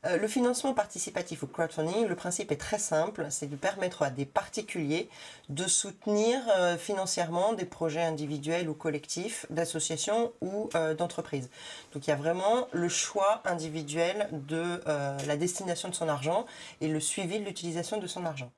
Le financement participatif ou crowdfunding, le principe est très simple, c'est de permettre à des particuliers de soutenir financièrement des projets individuels ou collectifs, d'associations ou d'entreprises. Donc il y a vraiment le choix individuel de la destination de son argent et le suivi de l'utilisation de son argent.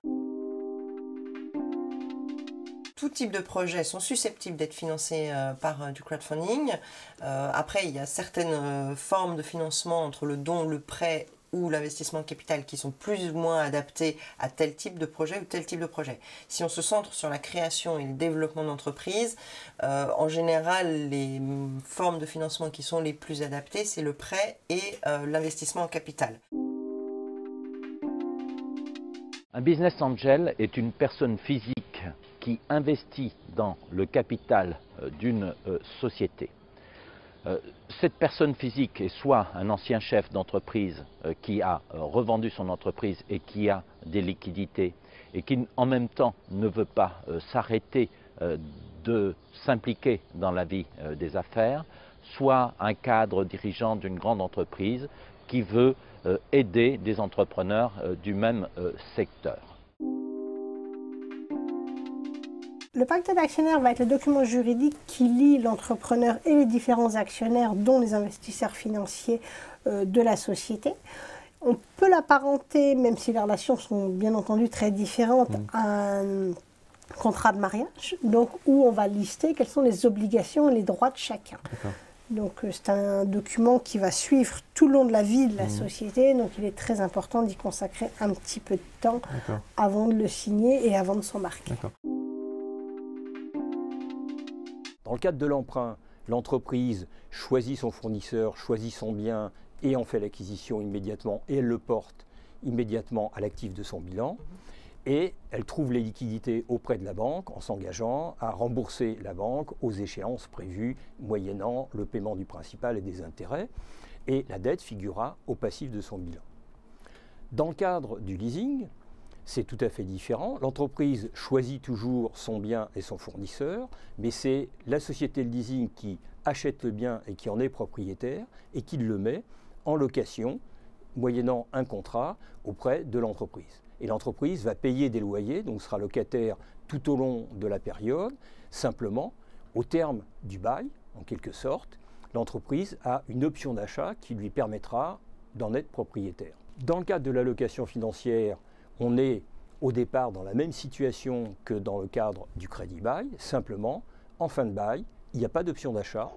Tout type de projets sont susceptibles d'être financés par du crowdfunding. Après, il y a certaines formes de financement entre le don, le prêt ou l'investissement capital qui sont plus ou moins adaptés à tel type de projet ou tel type de projet. Si on se centre sur la création et le développement d'entreprises, en général, les formes de financement qui sont les plus adaptées, c'est le prêt et l'investissement en capital. Un business angel est une personne physique qui investit dans le capital d'une société. Cette personne physique est soit un ancien chef d'entreprise qui a revendu son entreprise et qui a des liquidités et qui en même temps ne veut pas s'arrêter de s'impliquer dans la vie des affaires, soit un cadre dirigeant d'une grande entreprise qui veut aider des entrepreneurs du même secteur. Le pacte d'actionnaires va être le document juridique qui lie l'entrepreneur et les différents actionnaires, dont les investisseurs financiers de la société. On peut l'apparenter, même si les relations sont bien entendu très différentes, à un contrat de mariage, donc où on va lister quelles sont les obligations et les droits de chacun. Donc c'est un document qui va suivre tout le long de la vie de la société, donc il est très important d'y consacrer un petit peu de temps avant de le signer et avant de s'embarquer. Dans le cadre de l'emprunt, l'entreprise choisit son fournisseur, choisit son bien et en fait l'acquisition immédiatement et elle le porte immédiatement à l'actif de son bilan. Et elle trouve les liquidités auprès de la banque en s'engageant à rembourser la banque aux échéances prévues moyennant le paiement du principal et des intérêts. Et la dette figurera au passif de son bilan. Dans le cadre du leasing, c'est tout à fait différent. L'entreprise choisit toujours son bien et son fournisseur, mais c'est la société de leasing qui achète le bien et qui en est propriétaire et qui le met en location, moyennant un contrat auprès de l'entreprise. Et l'entreprise va payer des loyers, donc sera locataire tout au long de la période. Simplement, au terme du bail, en quelque sorte, l'entreprise a une option d'achat qui lui permettra d'en être propriétaire. Dans le cadre de la location financière, on est au départ dans la même situation que dans le cadre du crédit bail. Simplement, en fin de bail, il n'y a pas d'option d'achat.